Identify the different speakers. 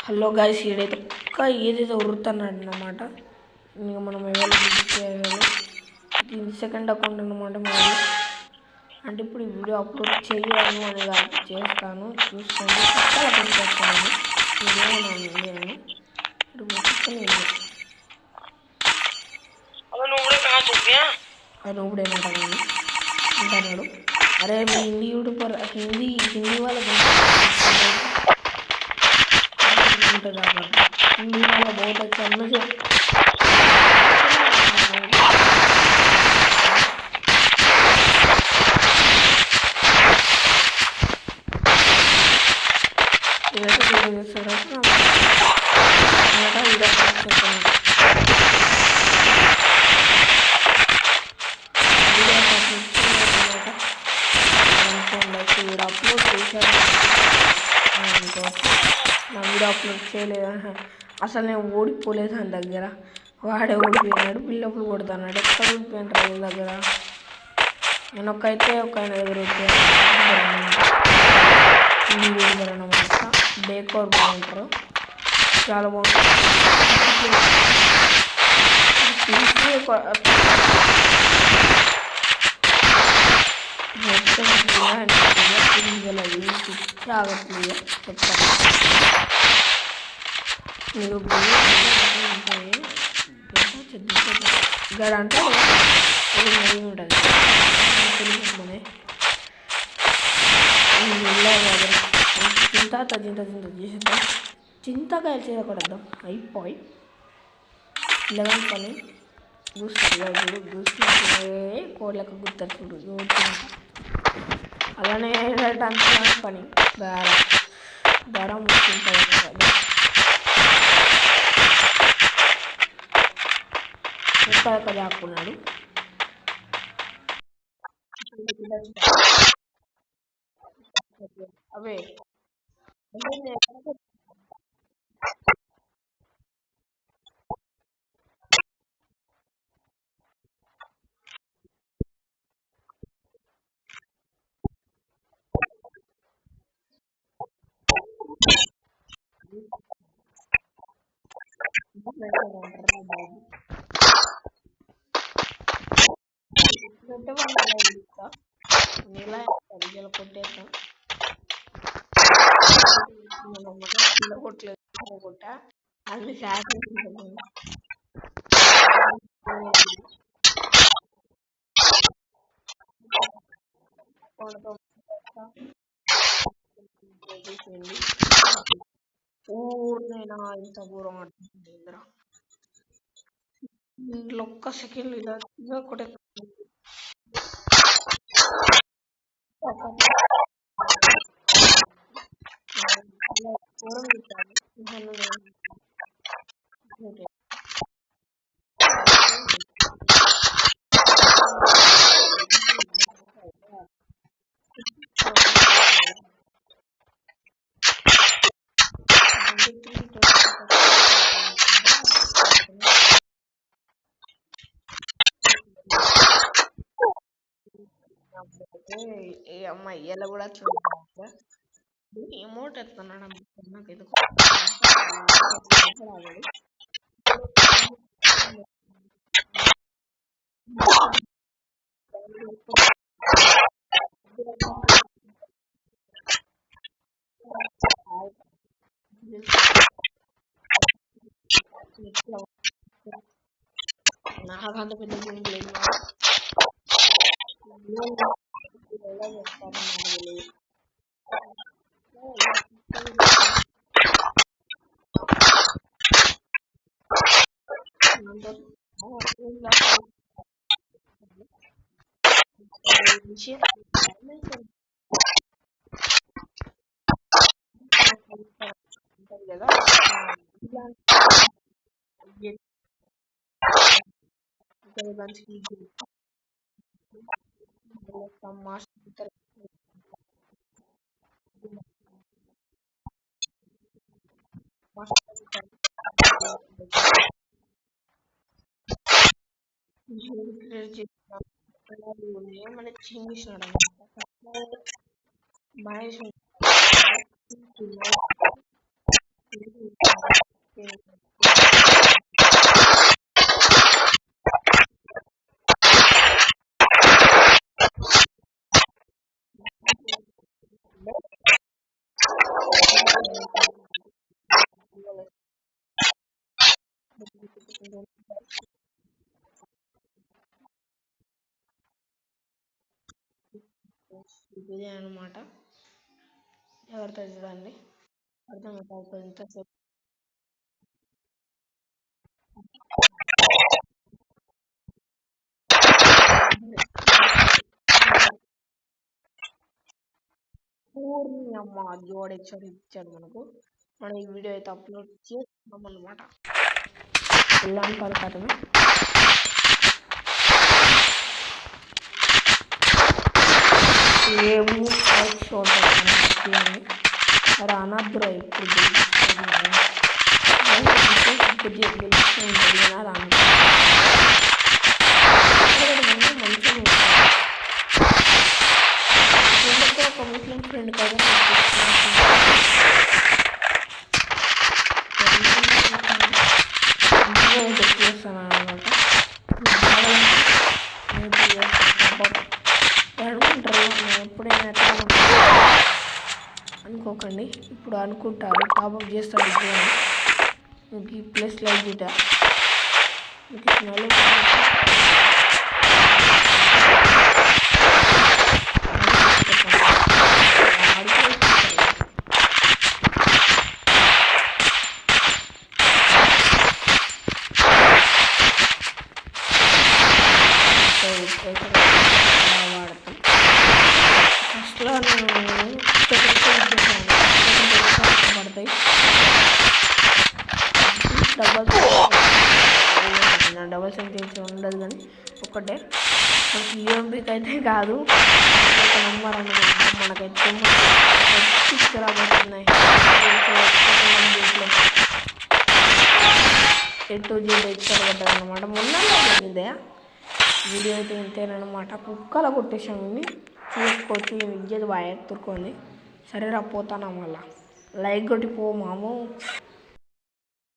Speaker 1: Hello guys, ఈడైతే ఒక్క ఏదైతే ఉరుతున్నాడు అన్నమాట. ఇంకా మనం ఎవరు చేయాలి. ఇది సెకండ్ అకౌంట్ అన్నమాట మనది. అంటే ఇప్పుడు ఈ వీడియో అప్లోడ్ చేయను అని కాదు, చేస్తాను, చూసుకోండి. కొత్తగా అప్లోడ్ చేస్తాను. నేను అది ఊడేనట కానీ అంటున్నాడు. అరే మీ హిందీ యూట్యూబర్ హిందీ వాళ్ళకి ఉంటుంది అన్నమాట. హిందీ వాళ్ళ बहुत अच्छा मुझे అప్లోడ్ చేశాను. నా వీడియో అప్లోడ్ చేయలేదా? అసలు నేను ఓడిపోలేదు అని దగ్గర. వాడే ఓడిపోయినాడు, బిల్డప్లు కొడుతున్నాడు. ఎక్కడ ఓడిపోయిన రైలు దగ్గర. నేను ఒక్కైతే ఒక ఆయన దగ్గర ఓడిపోయాను అనమాట. డేకోర్ బాగుంటారు, చాలా బాగుంటుంది. ఆగట్లేదు చెప్తాను మీరు. గడ అంటే ఉంటుంది చింతకాయలు చేయకూడదాం. అయిపోయి 11 పని కోళ్ళకు గుర్తారు చూడు. అలానే అంత పని ధర ముఖ్యం. ఎక్కడ దాక్కున్నాడు. అవే నీలా కొట్టేస్తాం. కొట్టలేదు కొట్ట అది ఊరినైనా ఇంత దూరం అంటుంది. ఇంట్లో ఒక్క సెకండ్ ఇలా కొట్టే అమ్మాయి ఎలా కూడా ఎమోట్ ఎత్తున్నాడు. నాకు ఎందుకు నాకంత పెద్ద లేదు. ఎలా చేస్తారో నాకు తెలియదు. కదా ఏమన్నా చేసినాడు మహేష్ ఇదే అనమాట. ఎవరితో చూడండి అర్థమవుతుంది ఇంతసేపు. పూర్ణి అమ్మ జోడిచ్చాడు ఇచ్చాడు మనకు. మనం ఈ వీడియో అయితే అప్లోడ్ చేస్తున్నాం అనమాట. ఇలాంటి పలకటమే ఏమో షార్ట్ అవుతుంది. మరి అనాథ్ర ఇప్పుడు గెలుస్తూ ఉంటుంది కదా మంచిగా ఒక ముస్లిం ఫ్రెండ్ కదా చేస్తాను అనమాట. ఎప్పుడైనా అనుకోకండి, ఇప్పుడు అనుకుంటారు టాపప్ చేస్తాడు మీకు ఈ ప్లేస్ లైక్ ఇట మీకు వాడతాం. ఫస్ట్లో నేను పడతాయి డబల్ సెంటెన్స్ ఉండదు, కానీ ఒకటే మనకి యూఎంపీకి అయితే కాదు, ఒక నెంబర్ అనేది మనకైతే తీసుకురాబోతున్నాయి. ఎటు జీరో ఇచ్చారు అనమాట. మొన్న జరిగిందే వీడియో అయితే ఇంతేనమాట. కుక్కల కొట్టేసాము, చూసుకోవచ్చు. విద్యది బాగా ఎత్తురుకుంది. సరే రా పోతానా, మళ్ళా లైక్ కొట్టి పో మాము.